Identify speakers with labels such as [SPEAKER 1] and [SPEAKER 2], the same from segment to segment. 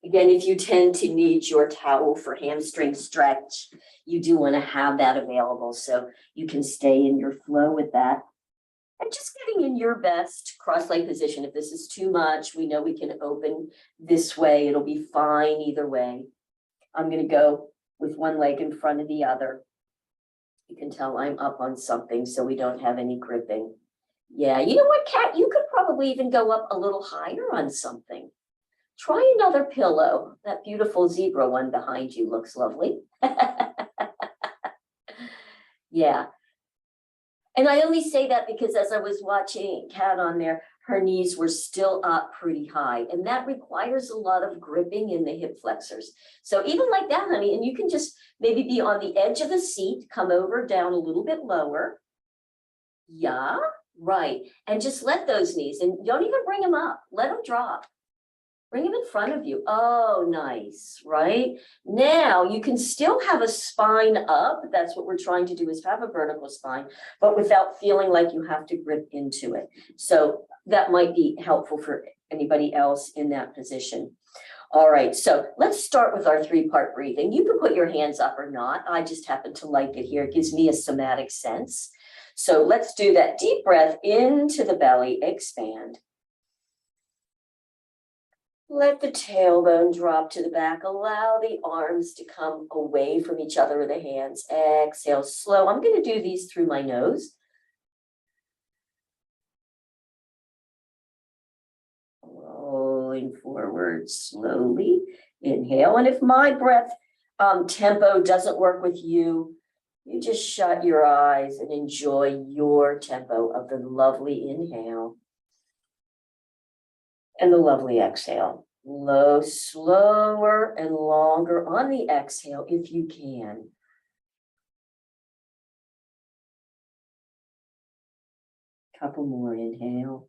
[SPEAKER 1] Again, if you tend to need your towel for hamstring stretch, you do want to have that available so you can stay in your flow with that. And just getting in your best cross-leg position. If this is too much, we know we can open this way. It'll be fine either way. I'm going to go with one leg in front of the other. You can tell I'm up on something so we don't have any gripping. Yeah, you know what, Kat? You could probably even go up a little higher on something. Try another pillow. That beautiful zebra one behind you looks lovely. Yeah. And I only say that because as I was watching Kat on there, her knees were still up pretty high. And that requires a lot of gripping in the hip flexors. So even like that, honey, and you can just maybe be on the edge of the seat, come over down a little bit lower. Yeah, right. And just let those knees, and don't even bring them up. Let them drop. Bring them in front of you. Oh, nice, right? Now you can still have a spine up. That's what we're trying to do, is have a vertical spine, but without feeling like you have to grip into it. So that might be helpful for anybody else in that position. All right, so let's start with our 3-part breathing. You can put your hands up or not. I just happen to like it here. It gives me a somatic sense. So let's do that deep breath into the belly, expand. Let the tailbone drop to the back. Allow the arms to come away from each other with the hands. Exhale, slow. I'm going to do these through my nose. Rolling forward slowly. Inhale. And if my breath tempo doesn't work with you, you just shut your eyes and enjoy your tempo of the lovely inhale and the lovely exhale. Low, slower and longer on the exhale if you can. Couple more, inhale.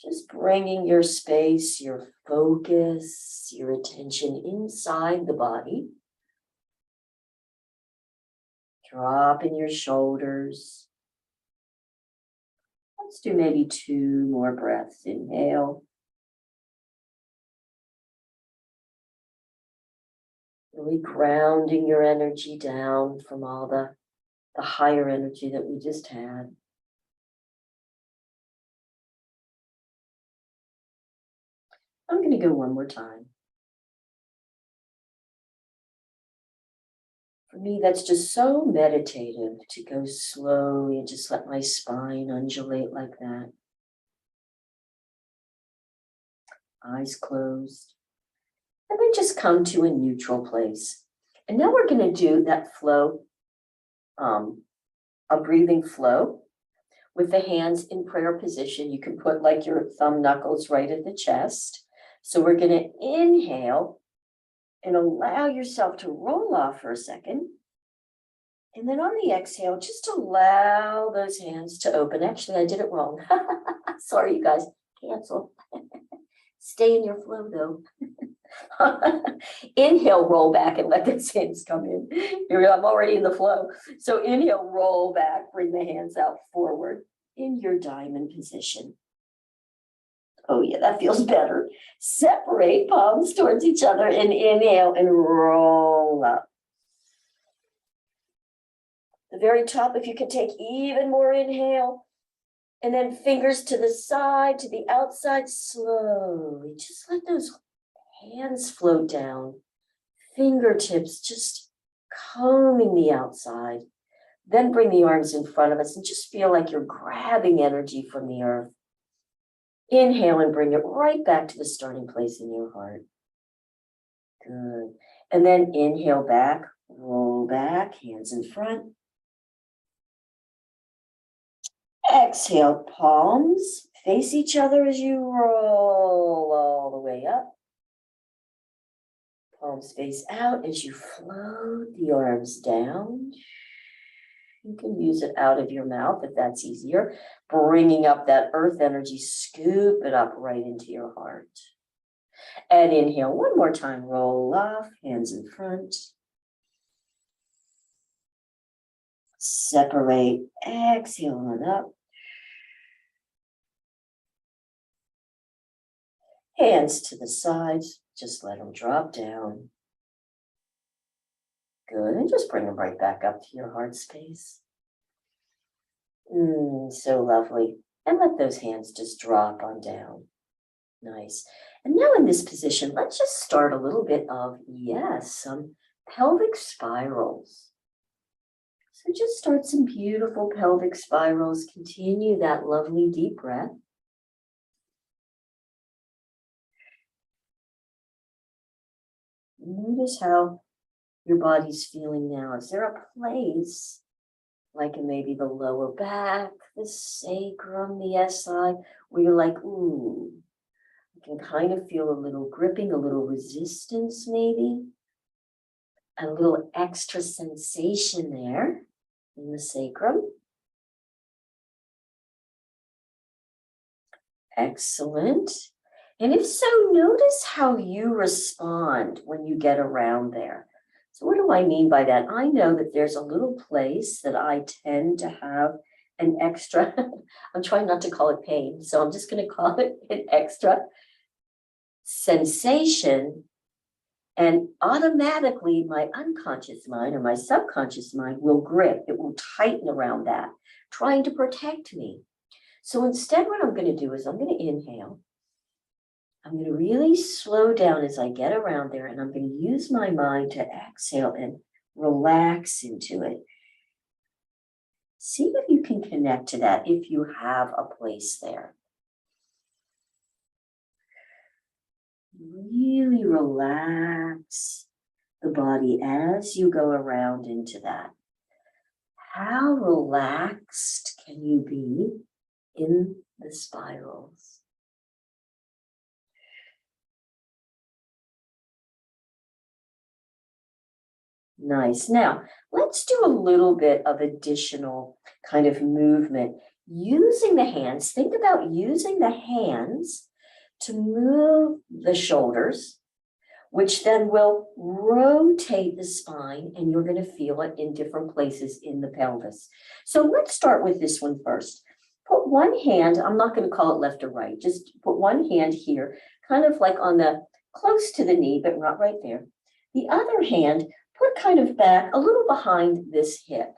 [SPEAKER 1] Just bringing your space, your focus, your attention inside the body. Dropping your shoulders. Let's do maybe 2 more breaths. Inhale. Really grounding your energy down from all the higher energy that we just had. I'm going to go one more time. For me, that's just so meditative to go slowly and just let my spine undulate like that. Eyes closed. And then just come to a neutral place. And now we're going to do that flow, a breathing flow with the hands in prayer position. You can put like your thumb knuckles right at the chest. So we're going to inhale and allow yourself to roll off for a second. And then on the exhale, just allow those hands to open. Actually, I did it wrong. Sorry, you guys. Cancel. Stay in your flow, though. Inhale, roll back and let those hands come in. I'm already in the flow. So inhale, roll back, bring the hands out forward in your diamond position. Oh yeah, that feels better. Separate palms towards each other and inhale and roll up. The very top, if you can take even more inhale, and then fingers to the side, to the outside, slowly. Just let those hands float down. Fingertips just combing the outside. Then bring the arms in front of us and just feel like you're grabbing energy from the earth. Inhale and bring it right back to the starting place in your heart. Good. And then inhale back, roll back, hands in front. Exhale, palms face each other as you roll all the way up. Palms face out as you float the arms down. You can use it out of your mouth if that's easier. Bringing up that earth energy, scoop it up right into your heart. And inhale one more time, roll off, hands in front. Separate, exhale on up. Hands to the sides, just let them drop down. Good, and just bring them right back up to your heart space. So lovely. And let those hands just drop on down. Nice. And now in this position, let's just start a little bit of, yes, some pelvic spirals. So just start some beautiful pelvic spirals. Continue that lovely deep breath. Notice how your body's feeling now. Is there a place, like in maybe the lower back, the sacrum, the SI, where you're like, ooh, you can kind of feel a little gripping, a little resistance maybe, a little extra sensation there in the sacrum. Excellent. And if so, notice how you respond when you get around there. So what do I mean by that? I know that there's a little place that I tend to have an extra, I'm trying not to call it pain, so I'm just going to call it an extra sensation. And automatically my unconscious mind or my subconscious mind will grip, it will tighten around that, trying to protect me. So instead, what I'm going to do is I'm going to inhale. I'm going to really slow down as I get around there, and I'm going to use my mind to exhale and relax into it. See if you can connect to that if you have a place there. Really relax the body as you go around into that. How relaxed can you be in the spirals? Nice. Now, let's do a little bit of additional kind of movement using the hands. Think about using the hands to move the shoulders, which then will rotate the spine, and you're going to feel it in different places in the pelvis. So let's start with this one first. Put one hand, I'm not going to call it left or right, just put one hand here, kind of like on the close to the knee, but not right there. The other hand, put kind of back a little behind this hip.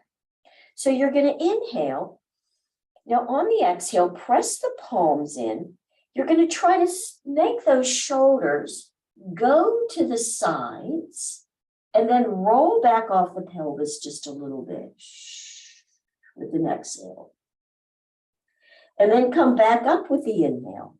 [SPEAKER 1] So you're going to inhale. Now on the exhale, press the palms in. You're going to try to make those shoulders go to the sides and then roll back off the pelvis just a little bit with an exhale. And then come back up with the inhale.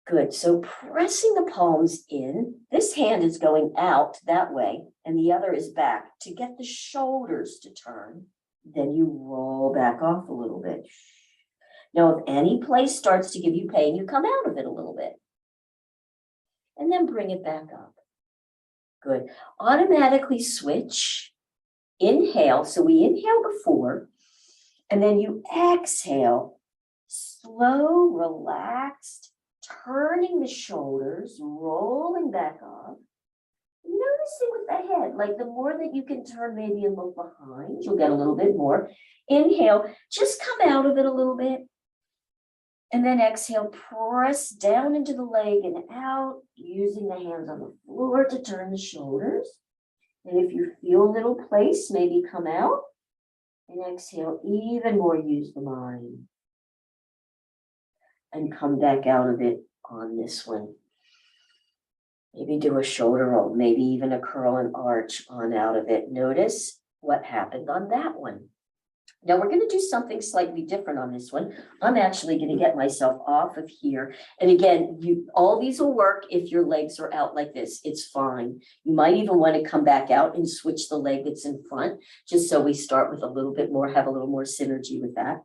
[SPEAKER 1] Good. So pressing the palms in, this hand is going out that way, and the other is back to get the shoulders to turn. Then you roll back off a little bit. Now, if any place starts to give you pain, you come out of it a little bit. And then bring it back up. Good. Automatically switch. Inhale. So we inhale before, and then you exhale. Slow, relaxed. Turning the shoulders, rolling back up, noticing with the head, like the more that you can turn maybe and look behind, you'll get a little bit more. Inhale, just come out of it a little bit. And then exhale, press down into the leg and out, using the hands on the floor to turn the shoulders. And if you feel a little place, maybe come out and exhale even more, use the mind. And come back out of it on this one. Maybe do a shoulder roll, maybe even a curl and arch on out of it. Notice what happened on that one. Now we're going to do something slightly different on this one. I'm actually going to get myself off of here. And again, all these will work if your legs are out like this. It's fine. You might even want to come back out and switch the leg that's in front, just so we start with a little bit more, have a little more synergy with that.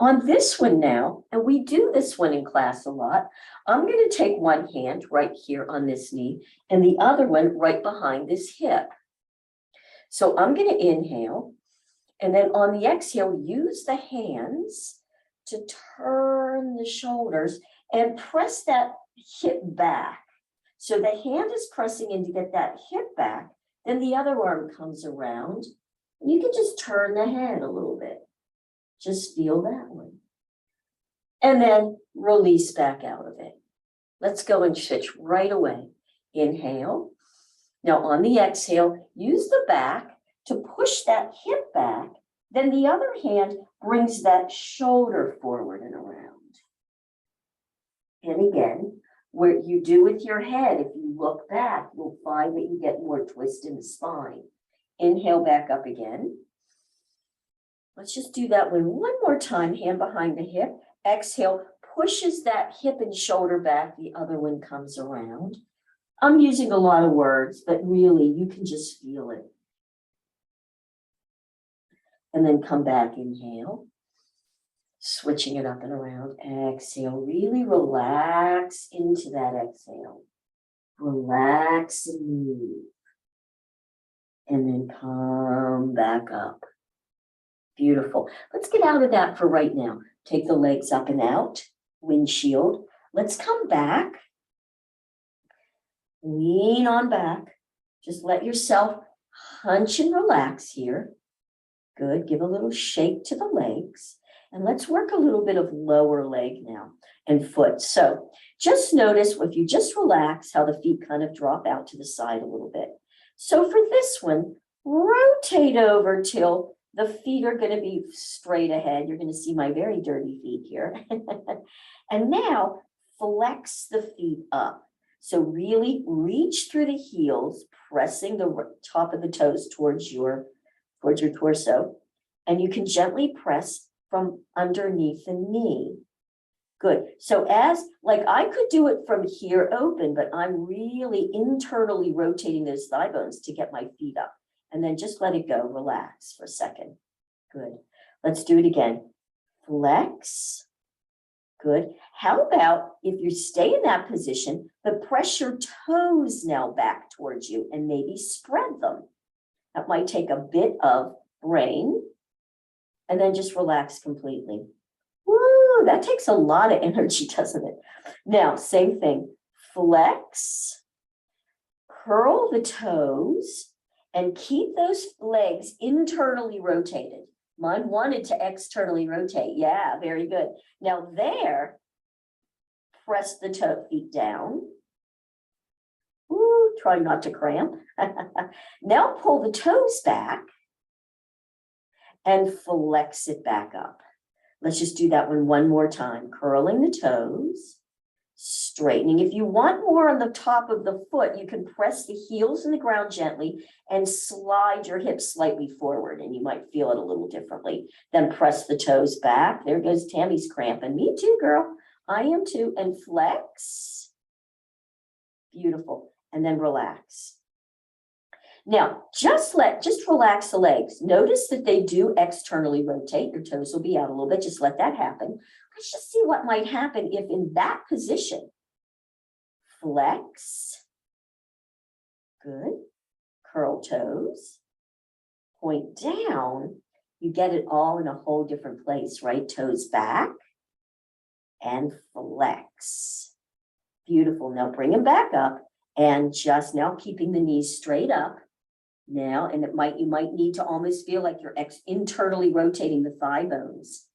[SPEAKER 1] On this one now, and we do this one in class a lot, I'm going to take one hand right here on this knee and the other one right behind this hip. So I'm going to inhale. And then on the exhale, use the hands to turn the shoulders and press that hip back. So the hand is pressing in to get that hip back. Then the other arm comes around. And you can just turn the head a little bit. Just feel that one. And then release back out of it. Let's go and switch right away. Inhale. Now on the exhale, use the back to push that hip back. Then the other hand brings that shoulder forward and around. And again, where you do with your head, if you look back, you'll find that you get more twist in the spine. Inhale back up again. Let's just do that one more time, hand behind the hip. Exhale, pushes that hip and shoulder back, the other one comes around. I'm using a lot of words, but really you can just feel it. And then come back, inhale. Switching it up and around, exhale, really relax into that exhale. Relax and move. And then come back up. Beautiful. Let's get out of that for right now. Take the legs up and out, windshield. Let's come back. Lean on back. Just let yourself hunch and relax here. Good. Give a little shake to the legs. And let's work a little bit of lower leg now and foot. So just notice if you just relax how the feet kind of drop out to the side a little bit. So for this one, rotate over till the feet are going to be straight ahead. You're going to see my very dirty feet here. And now flex the feet up. So really reach through the heels, pressing the top of the toes towards your torso. And you can gently press from underneath the knee. Good. So like I could do it from here open, but I'm really internally rotating those thigh bones to get my feet up. And then just let it go. Relax for a second. Good. Let's do it again. Flex. Good. How about if you stay in that position, but press your toes now back towards you and maybe spread them. That might take a bit of brain. And then just relax completely. Woo, that takes a lot of energy, doesn't it? Now, same thing. Flex, curl the toes, and keep those legs internally rotated. Mine wanted to externally rotate. Yeah, very good. Now there, press the feet down. Ooh, try not to cramp. Now pull the toes back and flex it back up. Let's just do that one more time. Curling the toes, straightening. If you want more on the top of the foot, you can press the heels in the ground gently and slide your hips slightly forward, and you might feel it a little differently. Then press the toes back. There goes Tammy's cramping. Me too, girl. I am too. And flex. Beautiful. And then relax. Now, just relax the legs. Notice that they do externally rotate. Your toes will be out a little bit. Just let that happen. Let's just see what might happen if in that position, flex. Good. Curl toes. Point down. You get it all in a whole different place, right? Toes back and flex. Beautiful. Now bring them back up and just now keeping the knees straight up. Now, and you might need to almost feel like you're internally rotating the thigh bones.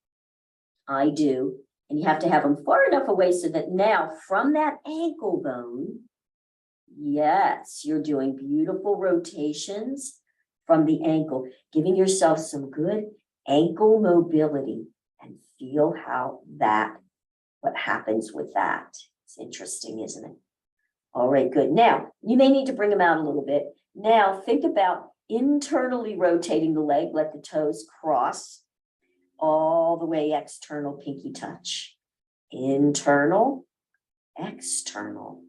[SPEAKER 1] I do. And you have to have them far enough away so that now from that ankle bone, yes, you're doing beautiful rotations from the ankle, giving yourself some good ankle mobility, and feel what happens with that. It's interesting, isn't it? All right, good. Now, you may need to bring them out a little bit. Now, think about internally rotating the leg. Let the toes cross all the way external, pinky touch. Internal, external,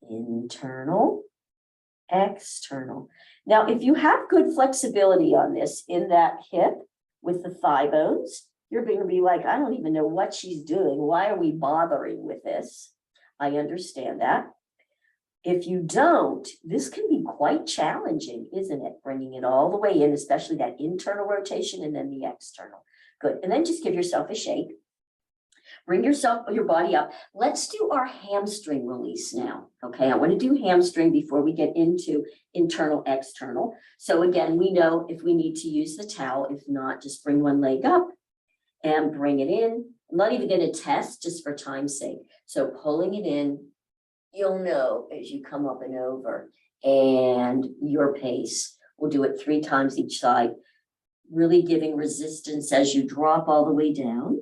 [SPEAKER 1] internal, external. Now, if you have good flexibility on this in that hip with the thigh bones, you're going to be like, I don't even know what she's doing. Why are we bothering with this? I understand that. If you don't, this can be quite challenging, isn't it? Bringing it all the way in, especially that internal rotation and then the external. Good. And then just give yourself a shake. Bring your body up. Let's do our hamstring release now. Okay, I want to do hamstring before we get into internal, external. So again, we know if we need to use the towel, if not, just bring one leg up and bring it in. I'm not even going to test just for time's sake. So pulling it in you'll know as you come up and over, and your pace. We'll do it 3 times each side, really giving resistance as you drop all the way down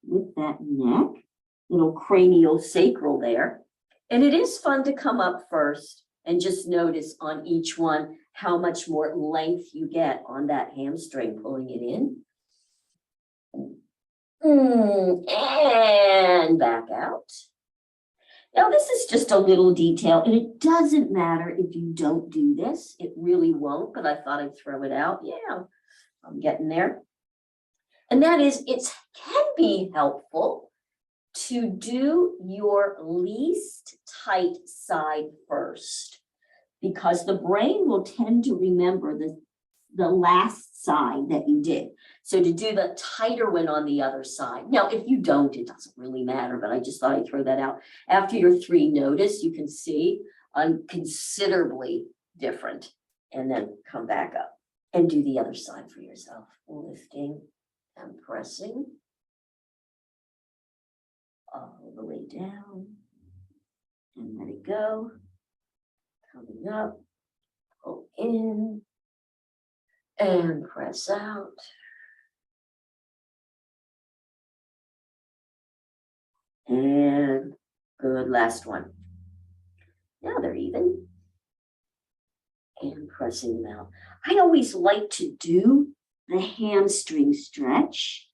[SPEAKER 1] with that neck, little cranial sacral there. And it is fun to come up first and just notice on each one how much more length you get on that hamstring, pulling it in. And back out. Now, this is just a little detail, and it doesn't matter if you don't do this. It really won't, but I thought I'd throw it out. Yeah, I'm getting there. And that is, it can be helpful to do your least tight side first, because the brain will tend to remember the last side that you did. So to do the tighter one on the other side. Now, if you don't, it doesn't really matter, but I just thought I'd throw that out. After your 3 notice, you can see I'm considerably different. And then come back up and do the other side for yourself. Lifting and pressing all the way down. And let it go. Coming up, pull in, and press out. And good, last one. Now they're even. And pressing them out. I always like to do the hamstring stretch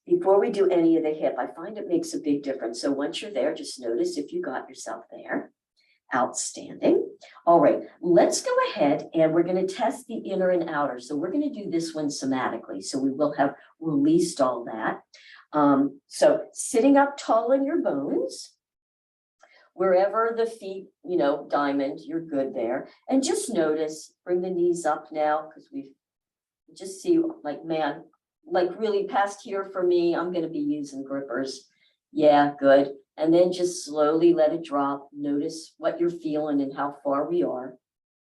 [SPEAKER 1] before we do any of the hip. I find it makes a big difference. So once you're there, just notice if you got yourself there. Outstanding. All right, let's go ahead and we're going to test the inner and outer. So we're going to do this one somatically. So we will have released all that. So sitting up tall in your bones, wherever the feet, diamond, you're good there. And just notice, bring the knees up now, because we just see like, man, like really past here for me, I'm going to be using grippers. Yeah, good. And then just slowly let it drop. Notice what you're feeling and how far we are.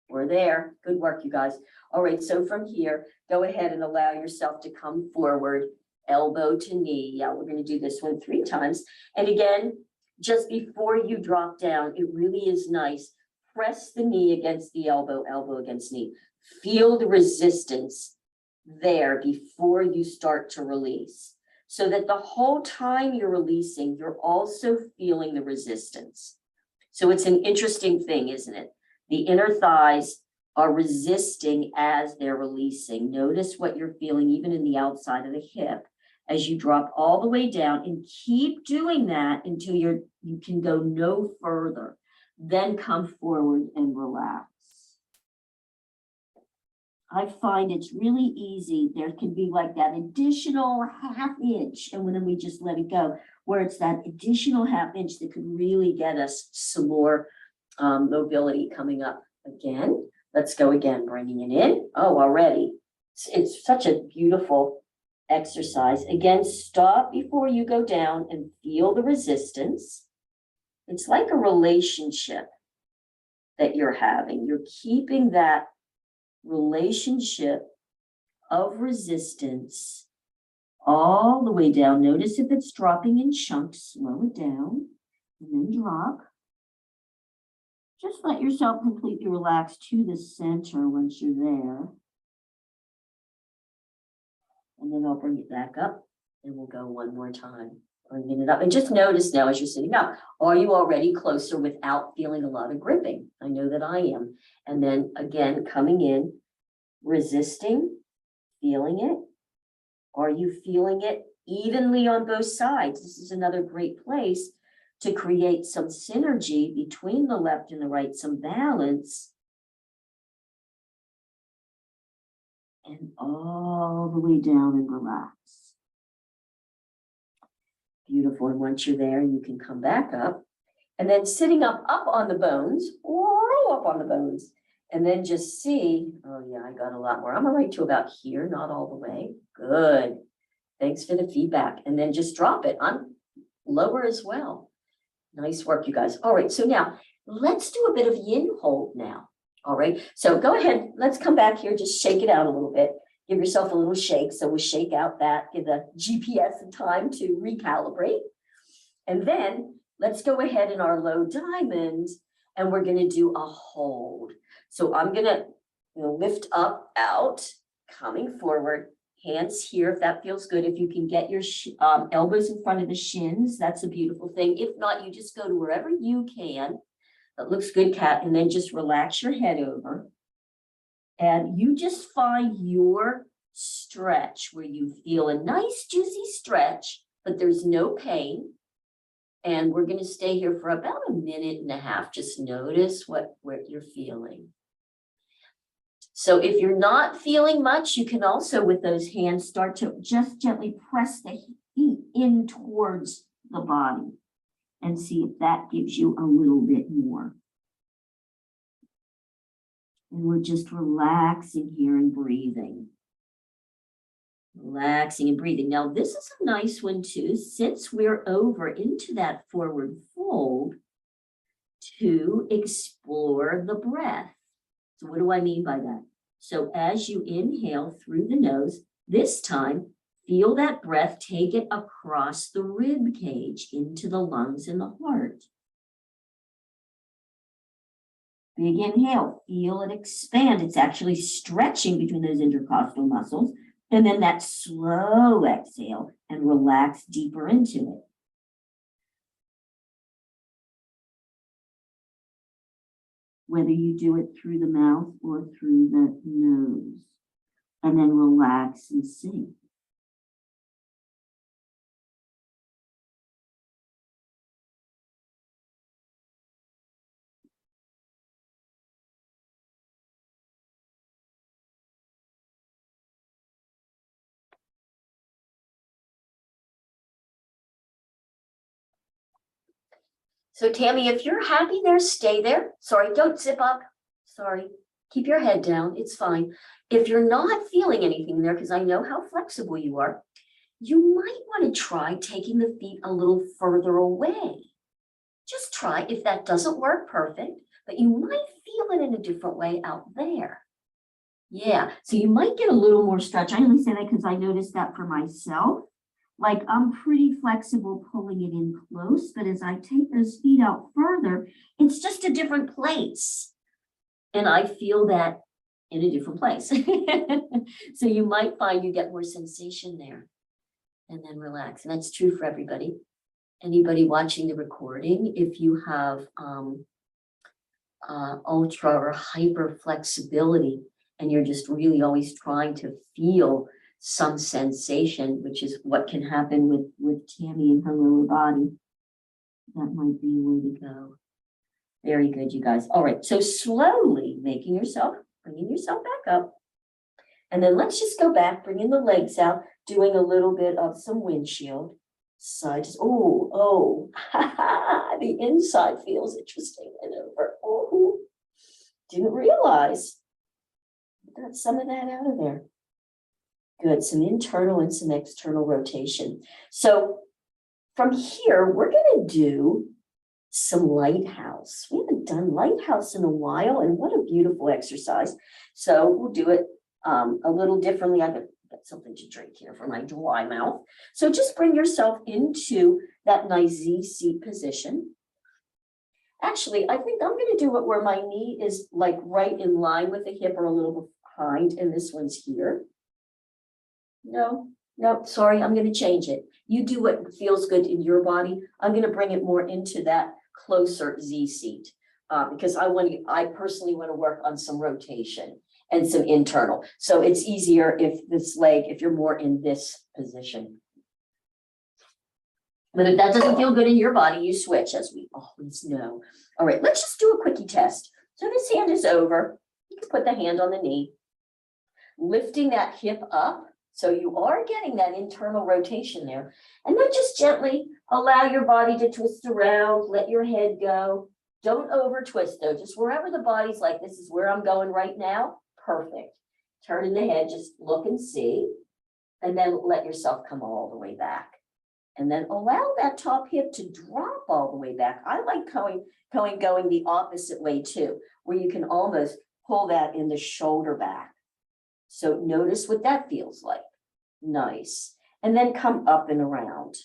[SPEAKER 1] We're there. Good work, you guys. All right, so from here, go ahead and allow yourself to come forward, elbow to knee. Yeah, we're going to do this one 3 times. And again, just before you drop down, it really is nice. Press the knee against the elbow, elbow against knee. Feel the resistance there before you start to release. So that the whole time you're releasing, you're also feeling the resistance. So it's an interesting thing, isn't it? The inner thighs are resisting as they're releasing. Notice what you're feeling even in the outside of the hip as you drop all the way down, and keep doing that until you can go no further. Then come forward and relax. I find it's really easy. There can be like that additional ½ inch, and then we just let it go, where it's that additional ½ inch that could really get us some more mobility coming up. Again, let's go again, bringing it in. Oh, already. It's such a beautiful exercise. Again, stop before you go down and feel the resistance. It's like a relationship that you're having. You're keeping that relationship of resistance all the way down. Notice if it's dropping in chunks, slow it down and then drop. Just let yourself completely relax to the center once you're there. And then I'll bring it back up and we'll go one more time. Bringing it up. And just notice now as you're sitting up, are you already closer without feeling a lot of gripping? I know that I am. And then again, coming in, resisting, feeling it. Are you feeling it evenly on both sides? This is another great place to create some synergy between the left and the right, some balance. And all the way down and relax. Beautiful. And once you're there, you can come back up. And then sitting up on the bones, roll up on the bones. And then just see, oh yeah, I got a lot more. I'm all right to about here, not all the way. Good. Thanks for the feedback. And then just drop it. I'm lower as well. Nice work, you guys. All right, so now let's do a bit of yin hold now. All right, so go ahead. Let's come back here. Just shake it out a little bit. Give yourself a little shake. So we'll shake out that, give the GPS some time to recalibrate. And then let's go ahead in our low diamond and we're gonna do a hold. So I'm gonna lift up, out, coming forward, hands here if that feels good. If you can get your elbows in front of the shins, that's a beautiful thing. If not, you just go to wherever you can. That looks good, Kat. And then just relax your head over. And you just find your stretch where you feel a nice juicy stretch, but there's no pain. And we're going to stay here for about a minute and a half. Just notice what you're feeling. So if you're not feeling much, you can also with those hands start to just gently press the feet in towards the body and see if that gives you a little bit more. And we're just relaxing here and breathing. Relaxing and breathing. Now, this is a nice one too, since we're over into that forward fold, to explore the breath. So what do I mean by that? So as you inhale through the nose, this time, feel that breath, take it across the rib cage into the lungs and the heart. Big inhale, feel it expand. It's actually stretching between those intercostal muscles. And then that slow exhale and relax deeper into it. Whether you do it through the mouth or through the nose. And then relax and sink. So Tammy, if you're happy there, stay there. Sorry, don't zip up. Sorry, keep your head down. It's fine. If you're not feeling anything there, because I know how flexible you are, you might want to try taking the feet a little further away. Just try. If that doesn't work, perfect, but you might feel it in a different way out there. Yeah, so you might get a little more stretch. I only say that because I noticed that for myself. Like I'm pretty flexible pulling it in close, but as I take those feet out further, it's just a different place. And I feel that in a different place. So you might find you get more sensation there and then relax. And that's true for everybody. Anybody watching the recording, if you have ultra or hyper flexibility and you're just really always trying to feel some sensation, which is what can happen with Tammy and her lower body, that might be a way to go. Very good, you guys. All right, so slowly bringing yourself back up. And then let's just go back, bringing the legs out, doing a little bit of some windshield. Side, oh, the inside feels interesting and over. Oh, didn't realize. Got some of that out of there. Good, some internal and some external rotation. So from here, we're going to do some lighthouse. We haven't done lighthouse in a while, and what a beautiful exercise. So we'll do it a little differently. I've got something to drink here for my dry mouth. So just bring yourself into that nice Z seat position. Actually, I think I'm going to do it where my knee is like right in line with the hip or a little behind, and this one's here. No, sorry, I'm going to change it. You do what feels good in your body. I'm going to bring it more into that closer Z seat because I personally want to work on some rotation and some internal. So it's easier if you're more in this position. But if that doesn't feel good in your body, you switch, as we always know. All right, let's just do a quickie test. So this hand is over. You can put the hand on the knee, lifting that hip up. So you are getting that internal rotation there. And then just gently allow your body to twist around, let your head go. Don't over twist though, just wherever the body's like, this is where I'm going right now, perfect. Turn in the head, just look and see, and then let yourself come all the way back. And then allow that top hip to drop all the way back. I like going the opposite way too, where you can almost pull that in the shoulder back. So notice what that feels like. Nice. And then come up and around.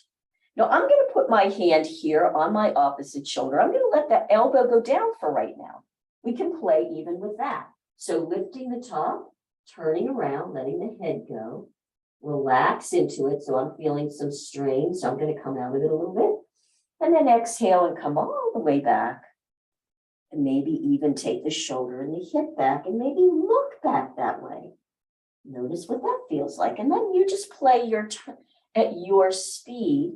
[SPEAKER 1] Now I'm going to put my hand here on my opposite shoulder. I'm going to let that elbow go down for right now. We can play even with that. So lifting the top, turning around, letting the head go, relax into it. So I'm feeling some strain. So I'm going to come out of it a little bit. And then exhale and come all the way back. And maybe even take the shoulder and the hip back and maybe look back that way. Notice what that feels like. And then you just play your at your speed,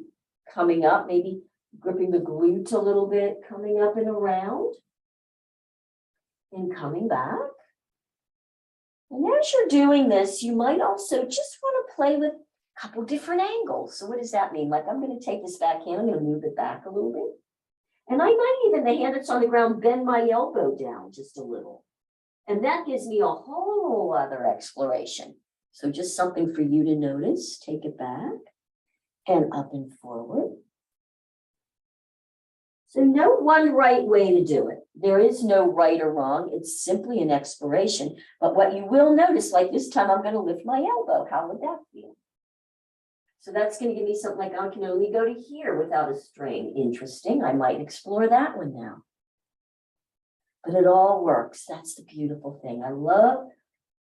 [SPEAKER 1] coming up, maybe gripping the glutes a little bit, coming up and around and coming back. And as you're doing this, you might also just want to play with a couple different angles. So what does that mean? Like I'm going to take this back hand, I'm going to move it back a little bit. And I might even, the hand that's on the ground, bend my elbow down just a little. And that gives me a whole other exploration. So just something for you to notice. Take it back and up and forward. So no one right way to do it. There is no right or wrong. It's simply an exploration. But what you will notice, like this time, I'm going to lift my elbow. How would that feel? So that's going to give me something like I can only go to here without a strain. Interesting. I might explore that one now. But it all works. That's the beautiful thing. I love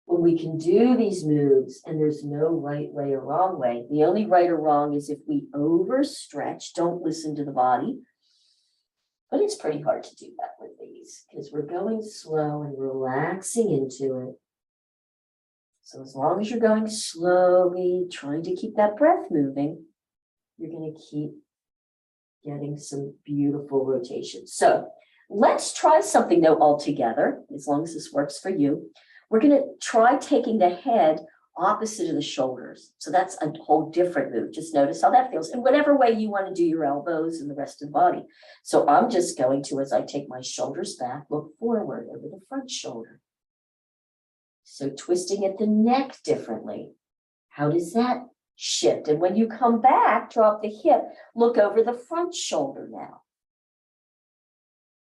[SPEAKER 1] when we can do these moves and there's no right way or wrong way. The only right or wrong is if we overstretch, don't listen to the body. But it's pretty hard to do that with these because we're going slow and relaxing into it. So as long as you're going slowly, trying to keep that breath moving, you're going to keep getting some beautiful rotations. So let's try something though all together, as long as this works for you. We're going to try taking the head opposite of the shoulders. So that's a whole different move. Just notice how that feels in whatever way you want to do your elbows and the rest of the body. So I'm just going to, as I take my shoulders back, look forward over the front shoulder. So twisting at the neck differently. How does that shift? And when you come back, drop the hip, look over the front shoulder now.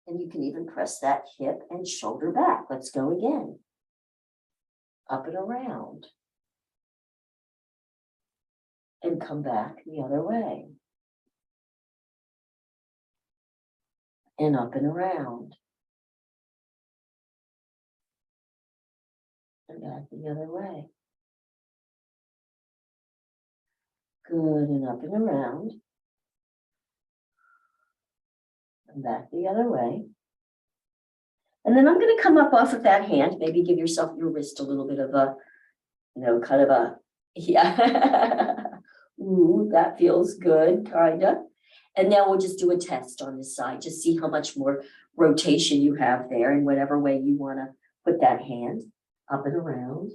[SPEAKER 1] And you can even press that hip and shoulder back. Let's go again. Up and around. And come back the other way. And up and around. And back the other way. Good, and up and around. And back the other way. And then I'm going to come up off of that hand, maybe give yourself your wrist a little bit of a, kind of a, yeah. Ooh, that feels good, kind of. And now we'll just do a test on this side, just see how much more rotation you have there in whatever way you want to put that hand up and around.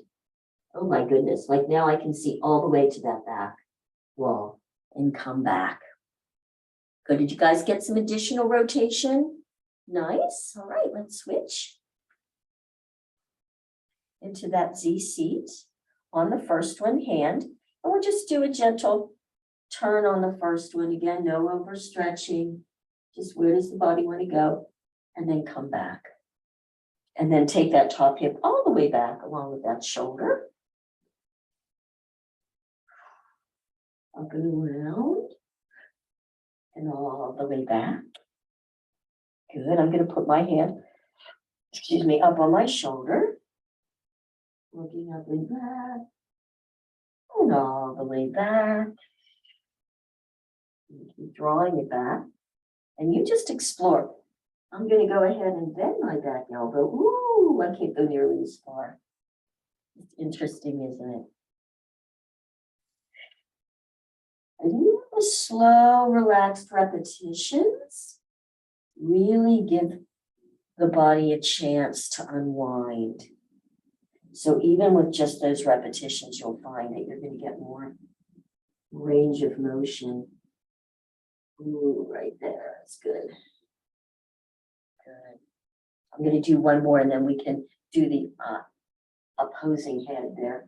[SPEAKER 1] Oh my goodness, like now I can see all the way to that back wall and come back. Good, did you guys get some additional rotation? Nice, all right, let's switch into that Z seat on the first one hand. And we'll just do a gentle turn on the first one. Again, no overstretching. Just where does the body want to go? And then come back. And then take that top hip all the way back along with that shoulder. Up and around. And all the way back. Good. I'm going to put my hand, up on my shoulder. Looking up and back. And all the way back. You keep drawing it back. And you just explore. I'm going to go ahead and bend my back elbow. Ooh, I can't go nearly as far. It's interesting, isn't it? And you have the slow, relaxed repetitions. Really give the body a chance to unwind. So even with just those repetitions, you'll find that you're going to get more range of motion. Ooh, right there. That's good. Good. I'm going to do one more and then we can do the opposing hand there.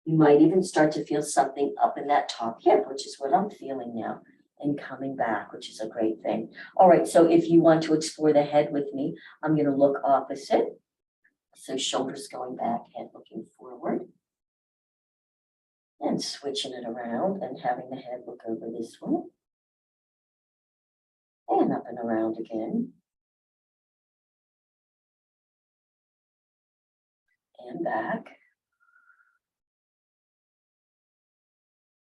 [SPEAKER 1] You might even start to feel something up in that top hip, which is what I'm feeling now, and coming back, which is a great thing. All right, so if you want to explore the head with me, I'm going to look opposite. So shoulders going back, head looking forward. And And switching it around and having the head look over this way. And up and around again. And back.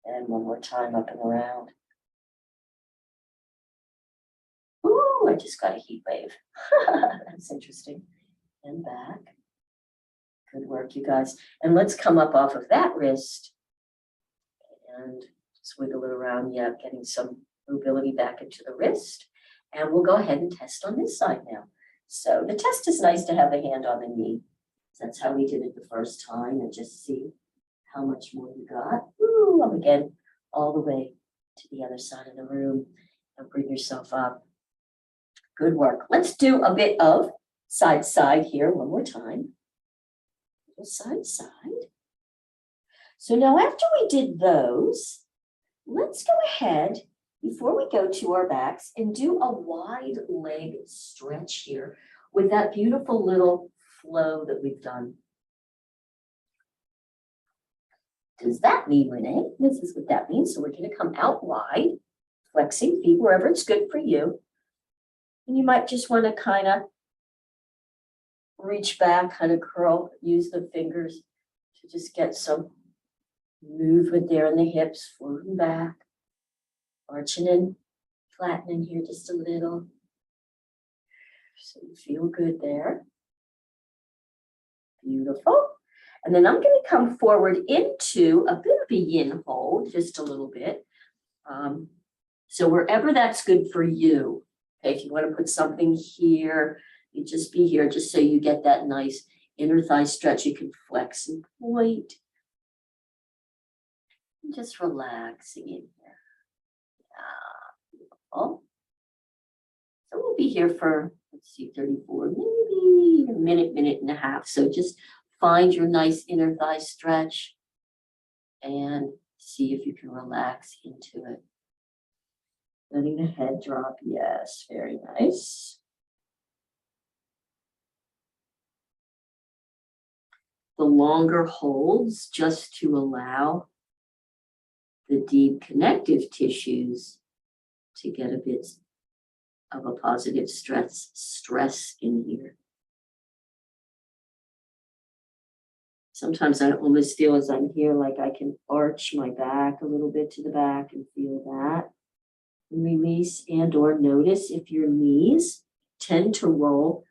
[SPEAKER 1] And one more time up and around. Ooh, I just got a heat wave. That's interesting. And back. Good work, you guys. And let's come up off of that wrist and just wiggle it around. Yeah, getting some mobility back into the wrist. And we'll go ahead and test on this side now. So the test is nice to have the hand on the knee. That's how we did it the first time, and just see how much more you got. Ooh, up again, all the way to the other side of the room. And bring yourself up. Good work. Let's do a bit of side side here one more time. Side side. So now after we did those, let's go ahead before we go to our backs and do a wide leg stretch here with that beautiful little flow that we've done. Does that mean, Renee? This is what that means. So we're going to come out wide, flexing feet wherever it's good for you. And you might just want to kind of reach back, kind of curl, use the fingers to just get some movement there in the hips, floating back, arching in, flattening here just a little. So you feel good there. Beautiful. And then I'm going to come forward into a bit of a yin hold, just a little bit. So wherever that's good for you. Okay, if you want to put something here, you just be here just so you get that nice inner thigh stretch. You can flex and point. And just relaxing in here. Yeah, beautiful. So we'll be here for, let's see, 34, maybe a minute, minute and a half. So just find your nice inner thigh stretch and see if you can relax into it. Letting the head drop. Yes, very nice. The longer holds just to allow the deep connective tissues to get a bit of a positive stress in here. Sometimes I almost feel as I'm here like I can arch my back a little bit to the back and feel that. Release and or notice if your knees tend to roll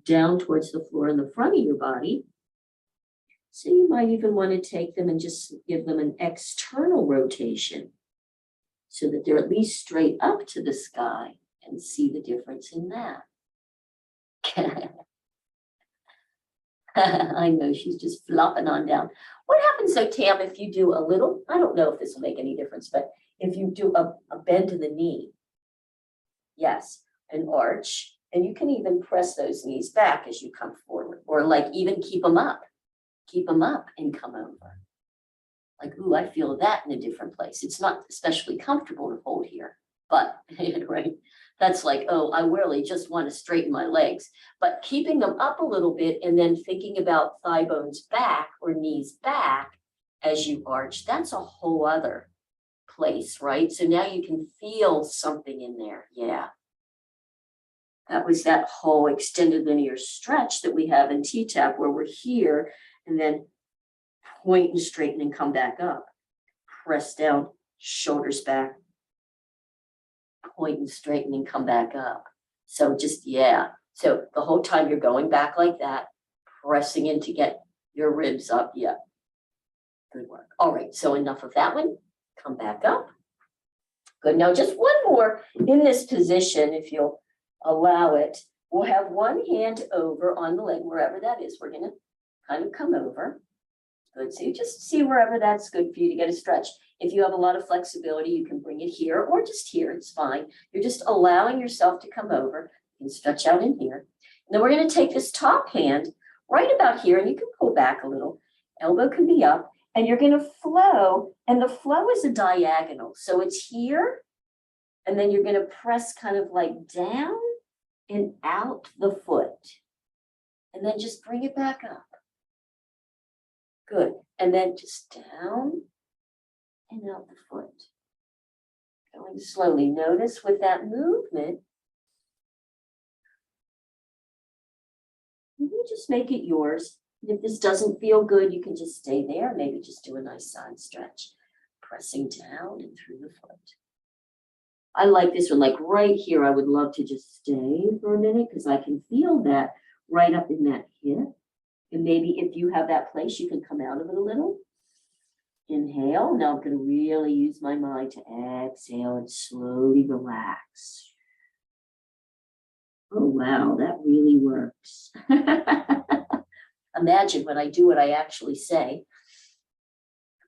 [SPEAKER 1] down towards the floor in the front of your body. So you might even want to take them and just give them an external rotation so that they're at least straight up to the sky, and see the difference in that. I know she's just flopping on down. What happens though, Tam, if you do a little, I don't know if this will make any difference, but if you do a bend to the knee, yes, an arch, and you can even press those knees back as you come forward, or like even keep them up and come over. Like, ooh, I feel that in a different place. It's not especially comfortable to hold here, but right, that's like, oh, I really just want to straighten my legs, but keeping them up a little bit and then thinking about thigh bones back or knees back as you arch, that's a whole other place, right? So now you can feel something in there. Yeah. That was that whole extended linear stretch that we have in T-tap where we're here and then point and straighten and come back up. Press down, shoulders back, point and straighten and come back up. So just, yeah. So the whole time you're going back like that, pressing in to get your ribs up. Yeah. Good work. All right. So enough of that one. Come back up. Good. Now just one more in this position, if you'll allow it. We'll have one hand over on the leg, wherever that is. We're going to kind of come over. Good. So you just see wherever that's good for you to get a stretch. If you have a lot of flexibility, you can bring it here or just here. It's fine. You're just allowing yourself to come over and stretch out in here. And then we're going to take this top hand right about here, and you can pull back a little. Elbow can be up, and you're going to flow. And the flow is a diagonal. So it's here, and then you're going to press kind of like down and out the foot. And then just bring it back up. Good. And then just down and out the foot. Going slowly. Notice with that movement, you just make it yours. If this doesn't feel good, you can just stay there. Maybe just do a nice side stretch, pressing down and through the foot. I like this one, like right here, I would love to just stay for a minute because I can feel that right up in that hip. And maybe if you have that place, you can come out of it a little. Inhale. Now I'm going to really use my mind to exhale and slowly relax. Oh, wow, that really works. Imagine when I do what I actually say.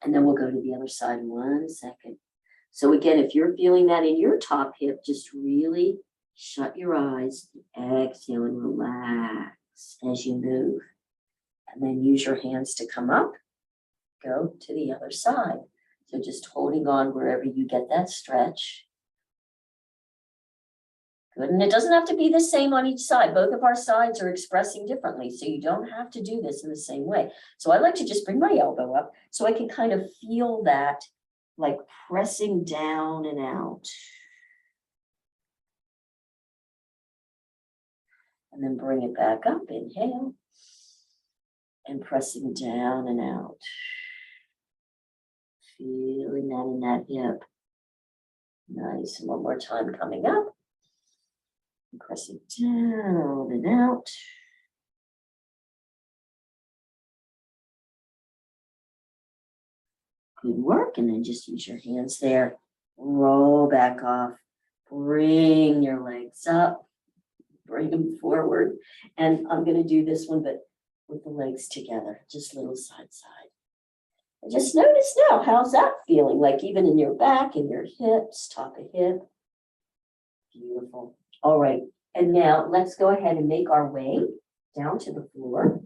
[SPEAKER 1] And then we'll go to the other side in 1 second. So again, if you're feeling that in your top hip, just really shut your eyes, exhale and relax as you move. And then use your hands to come up, go to the other side. So just holding on wherever you get that stretch. Good, and it doesn't have to be the same on each side. Both of our sides are expressing differently, so you don't have to do this in the same way. So I like to just bring my elbow up so I can kind of feel that, like pressing down and out. And then bring it back up, inhale. And pressing down and out. Feeling that in that hip. Nice, one more time coming up. And pressing down and out. Good work, and then just use your hands there. Roll back off. Bring your legs up. Bring them forward. And I'm going to do this one, but with the legs together, just little side. And just notice now, how's that feeling? Like even in your back, in your hips, top of hip. Beautiful. All right, and now let's go ahead and make our way down to the floor.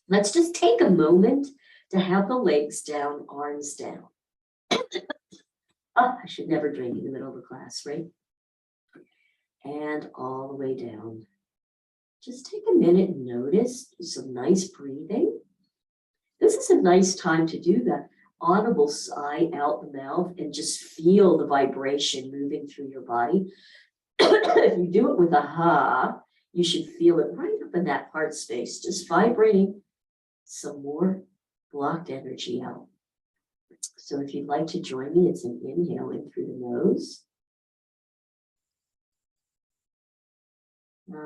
[SPEAKER 1] Let's just take a moment to have the legs down, arms down. Oh, I should never drink in the middle of the class, right? And all the way down. Just take a minute and notice, do some nice breathing. This is a nice time to do the audible sigh out the mouth and just feel the vibration moving through your body. If you do it with a ha, you should feel it right up in that heart space, just vibrating some more blocked energy out. So if you'd like to join me, it's an inhale in through the nose. I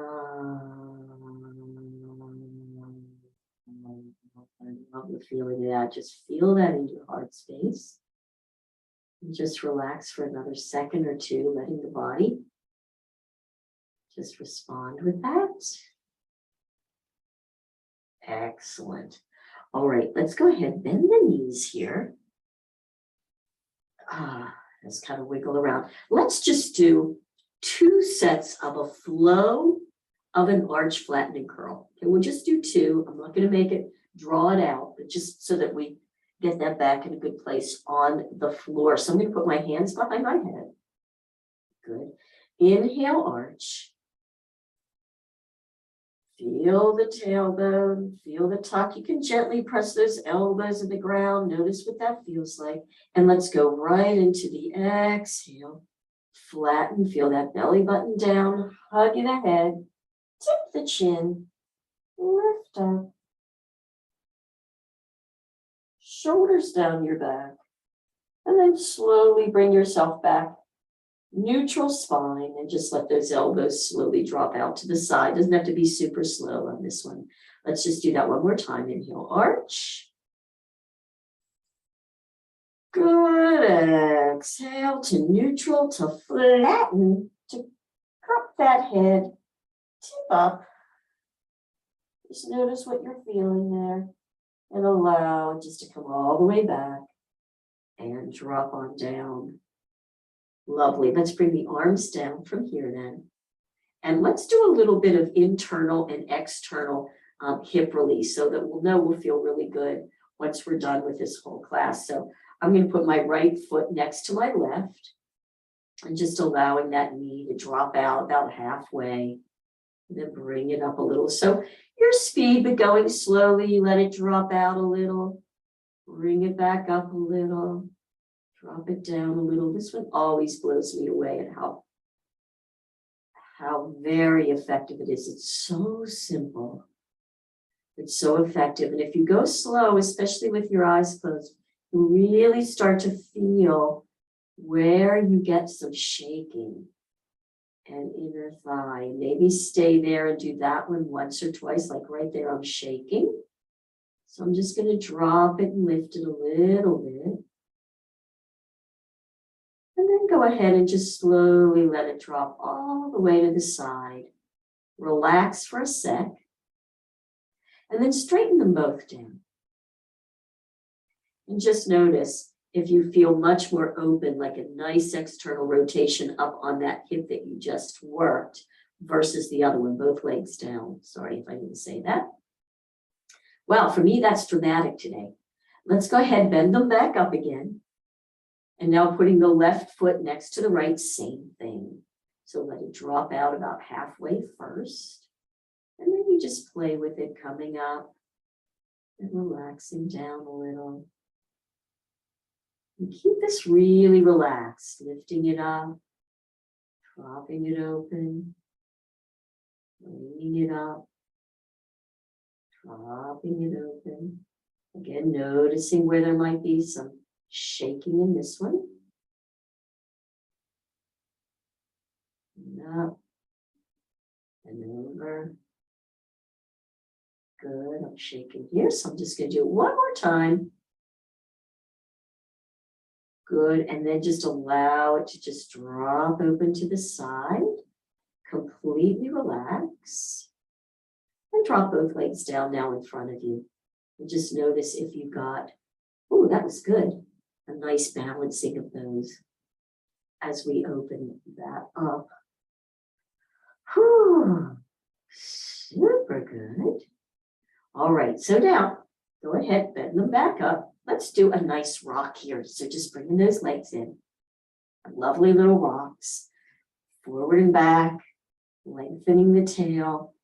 [SPEAKER 1] love the feeling of that. Just feel that in your heart space. And just relax for another second or two, letting the body just respond with that. Excellent. All right, let's go ahead, bend the knees here. Just kind of wiggle around. Let's just do 2 sets of a flow of an arch, flatten, and curl. Okay, we'll just do 2. I'm not going to make it draw it out, but just so that we get that back in a good place on the floor. So I'm going to put my hands behind my head. Good. Inhale, arch. Feel the tailbone, feel the tuck. You can gently press those elbows in the ground. Notice what that feels like. And let's go right into the exhale. Flatten, feel that belly button down. Hug the head, tip the chin, lift up. Shoulders down your back. And then slowly bring yourself back. Neutral spine, and just let those elbows slowly drop out to the side. Doesn't have to be super slow on this one. Let's just do that one more time. Inhale, arch. Good. Exhale to neutral, to flatten, to drop that head, tip up. Just notice what you're feeling there and allow it just to come all the way back and drop on down. Lovely. Let's bring the arms down from here then. And let's do a little bit of internal and external hip release so that we'll know we'll feel really good once we're done with this whole class. So I'm going to put my right foot next to my left. And just allowing that knee to drop out about halfway. And then bring it up a little. So your speed, but going slowly, you let it drop out a little. Bring it back up a little. Drop it down a little. This one always blows me away at how very effective it is. It's so simple. It's so effective. And if you go slow, especially with your eyes closed, you really start to feel where you get some shaking and inner thigh. Maybe stay there and do that one once or twice, like right there, I'm shaking. So I'm just going to drop it and lift it a little bit. And then go ahead and just slowly let it drop all the way to the side. Relax for a sec. And then straighten them both down. And just notice if you feel much more open, like a nice external rotation up on that hip that you just worked versus the other one, both legs down. Sorry if I didn't say that. Well, for me, that's dramatic today. Let's go ahead, bend them back up again. And now putting the left foot next to the right, same thing. So let it drop out about halfway first. And then you just play with it coming up and relaxing down a little. And keep this really relaxed, lifting it up, dropping it open, bringing it up, dropping it open. Again, noticing where there might be some shaking in this one. And up and over. Good, I'm shaking here, so I'm just going to do it one more time. Good, and then just allow it to just drop open to the side. Completely relax. And drop both legs down now in front of you. And just notice if you got, oh, that was good. A nice balancing of those as we open that up. Whew, super good. All right, so now go ahead, bend them back up. Let's do a nice rock here. So just bringing those legs in. Lovely little rocks. Forward and back, lengthening the tail,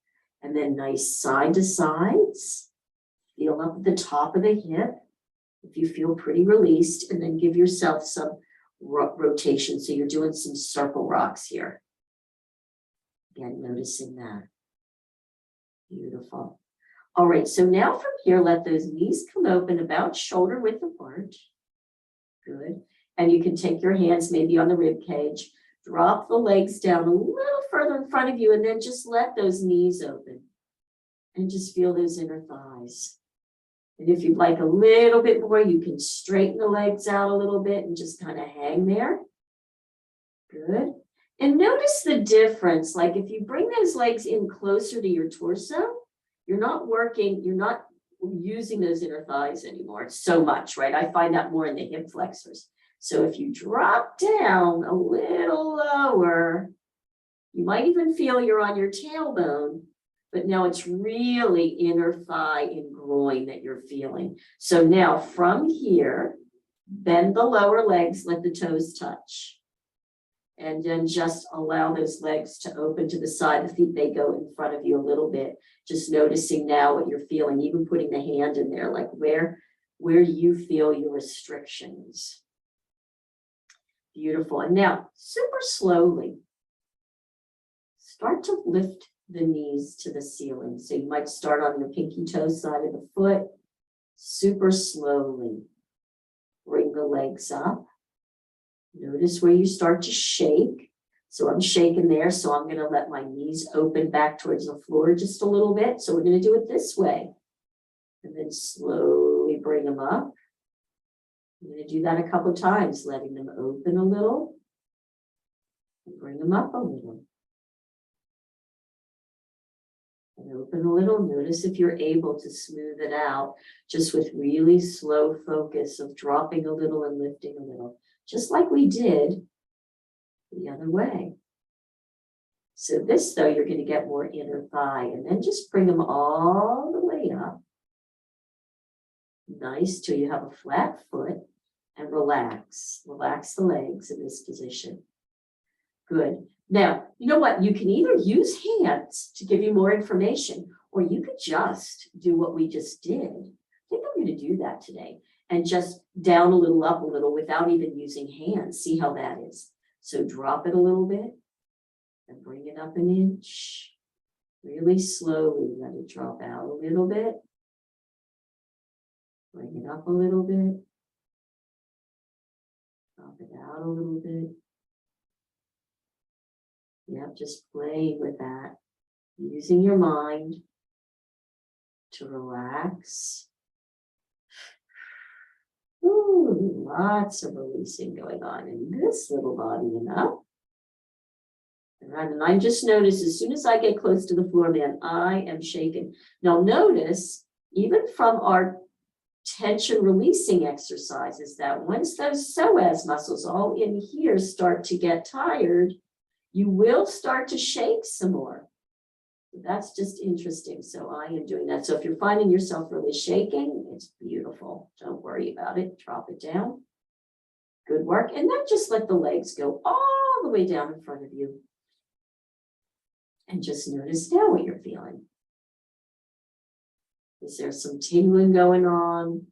[SPEAKER 1] and then nice side to sides. Feel up at the top of the hip. If you feel pretty released, and then give yourself some rotation. So you're doing some circle rocks here. Again, noticing that. Beautiful. All right, so now from here, let those knees come open about shoulder width apart. Good. And you can take your hands maybe on the rib cage, drop the legs down a little further in front of you, and then just let those knees open. And just feel those inner thighs. And if you'd like a little bit more, you can straighten the legs out a little bit and just kind of hang there. Good. And notice the difference. Like if you bring those legs in closer to your torso, you're not using those inner thighs anymore so much, right? I find that more in the hip flexors. So if you drop down a little lower, you might even feel you're on your tailbone, but now it's really inner thigh and groin that you're feeling. So now from here, bend the lower legs, let the toes touch. And then just allow those legs to open to the side. The feet, they go in front of you a little bit. Just noticing now what you're feeling, even putting the hand in there, like where you feel your restrictions. Beautiful. And now, super slowly, start to lift the knees to the ceiling. So you might start on your pinky toe side of the foot. Super slowly, bring the legs up. Notice where you start to shake. So I'm shaking there, so I'm going to let my knees open back towards the floor just a little bit. So we're going to do it this way. And then slowly bring them up. I'm going to do that a couple of times, letting them open a little. And bring them up a little. And open a little. Notice if you're able to smooth it out, just with really slow focus of dropping a little and lifting a little. Just like we did the other way. So this, though, you're going to get more inner thigh, and then just bring them all the way up. Nice, till you have a flat foot, and relax. Relax the legs in this position. Good. Now, you know what? You can either use hands to give you more information, or you could just do what we just did. I think I'm going to do that today and just down a little, up a little without even using hands. See how that is. So drop it a little bit and bring it up an inch. Really slowly let it drop out a little bit. Bring it up a little bit. Drop it out a little bit. Yep, just playing with that. Using your mind to relax. Ooh, lots of releasing going on in this little body, you know? And I just notice as soon as I get close to the floor, man, I am shaking. Now notice, even from our tension releasing exercises, that once those psoas muscles all in here start to get tired, you will start to shake some more. That's just interesting. So I am doing that. So if you're finding yourself really shaking, it's beautiful. Don't worry about it. Drop it down. Good work. And then just let the legs go all the way down in front of you. And just notice now what you're feeling. Is there some tingling going on?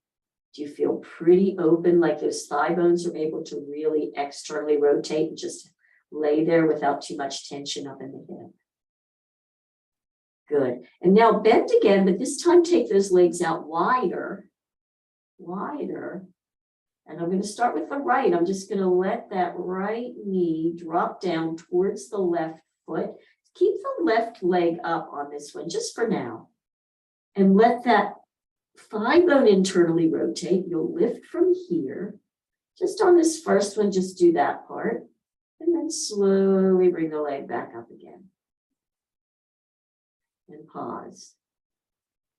[SPEAKER 1] Do you feel pretty open, like those thigh bones are able to really externally rotate and just lay there without too much tension up in the hip? Good. And now bend again, but this time take those legs out wider. And I'm going to start with the right. I'm just going to let that right knee drop down towards the left foot. Keep the left leg up on this one just for now. And let that thigh bone internally rotate. You'll lift from here. Just on this first one, just do that part. And then slowly bring the leg back up again. And pause.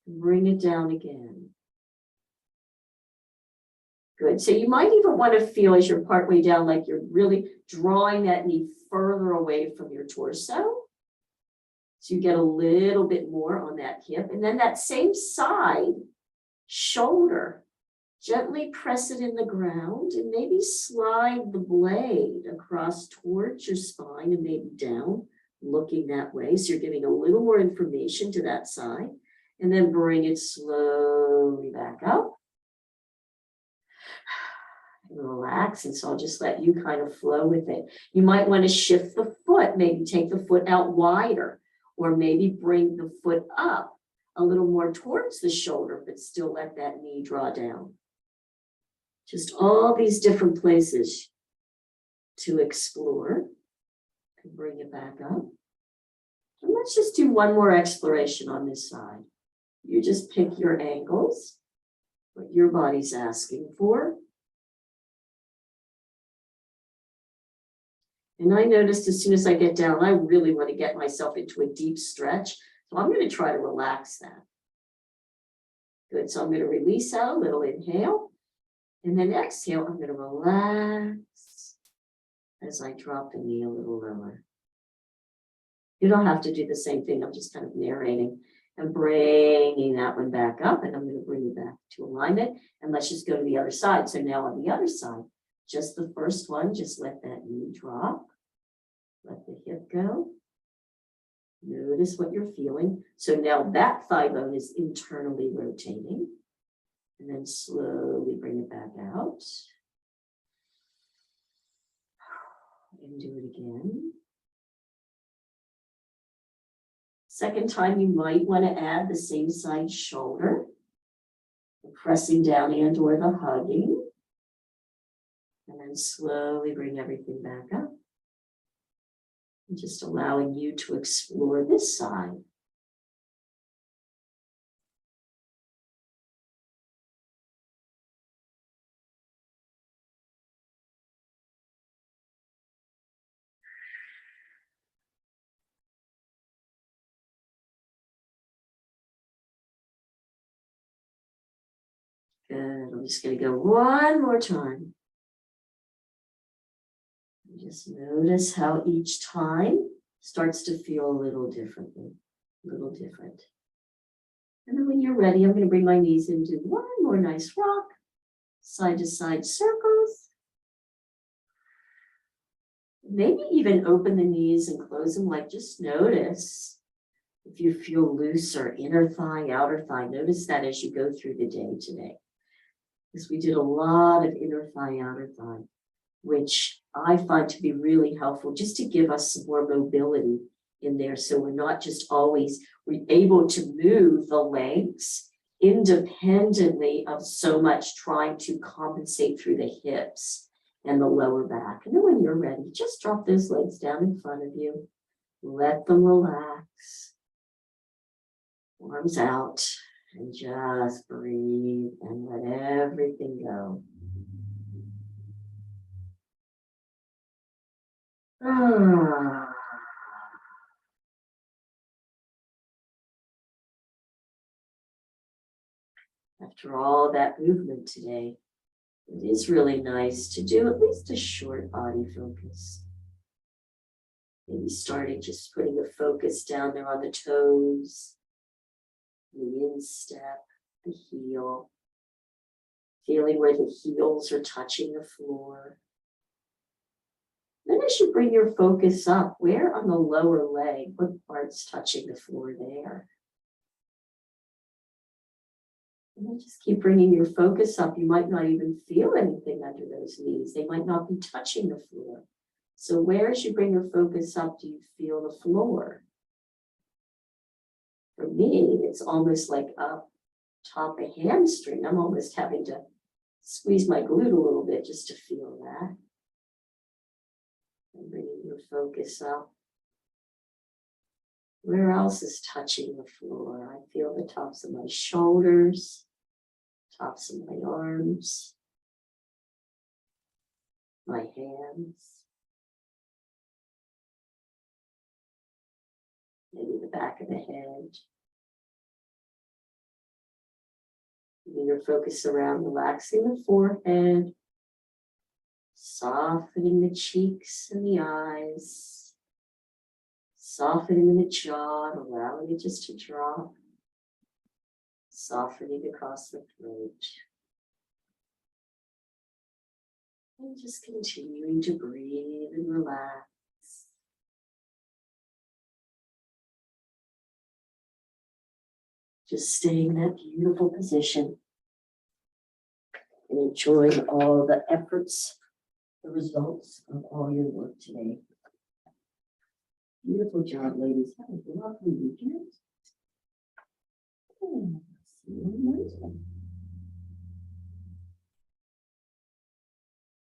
[SPEAKER 1] Bring it down again. Good. So you might even want to feel as you're partway down, like you're really drawing that knee further away from your torso. So you get a little bit more on that hip. And then that same side, shoulder, gently press it in the ground and maybe slide the blade across towards your spine and maybe down, looking that way. So you're giving a little more information to that side. And then bring it slowly back up. And relax. And so I'll just let you kind of flow with it. You might want to shift the foot, maybe take the foot out wider, or maybe bring the foot up a little more towards the shoulder, but still let that knee draw down. Just all these different places to explore and bring it back up. And let's just do one more exploration on this side. You just pick your angles, what your body's asking for. And I noticed as soon as I get down, I really want to get myself into a deep stretch. So I'm going to try to relax that. Good. So I'm going to release out a little inhale. And then exhale, I'm going to relax as I drop the knee a little lower. You don't have to do the same thing. I'm just kind of narrating and bringing that one back up. And I'm going to bring you back to alignment. And let's just go to the other side. So now on the other side, just the first one, just let that knee drop. Let the hip go. Notice what you're feeling. So now that thigh bone is internally rotating. And then slowly bring it back out. And do it again. Second time, you might want to add the same side shoulder. The pressing down and or the hugging. And then slowly bring everything back up. And just allowing you to explore this side. Good. I'm just going to go one more time. Just notice how each time starts to feel a little differently, a little different. And then when you're ready, I'm going to bring my knees into one more nice rock, side to side circles. Maybe even open the knees and close them, like just notice if you feel looser, inner thigh, outer thigh. Notice that as you go through the day today. Because we did a lot of inner thigh, outer thigh, which I find to be really helpful just to give us some more mobility in there. So we're not just always able to move the legs independently of so much trying to compensate through the hips and the lower back. And then when you're ready, just drop those legs down in front of you. Let them relax. Arms out and just breathe and let everything go. After all that movement today, it is really nice to do at least a short body focus. Maybe starting just putting a focus down there on the toes, the instep, the heel, feeling where the heels are touching the floor. Then as you bring your focus up, where on the lower leg, what part's touching the floor there? And then just keep bringing your focus up. You might not even feel anything under those knees. They might not be touching the floor. So where, as you bring your focus up, do you feel the floor? For me, it's almost like up top a hamstring. I'm almost having to squeeze my glute a little bit just to feel that. And bringing your focus up. Where else is touching the floor? I feel the tops of my shoulders, tops of my arms, my hands, maybe the back of the head. Bring your focus around, relaxing the forehead, softening the cheeks and the eyes, softening the jaw, allowing it just to drop, softening across the throat. And just continuing to breathe and relax. Just staying in that beautiful position and enjoying all the efforts, the results of all your work today. Beautiful job, ladies. Have a lovely weekend. See you on Wednesday.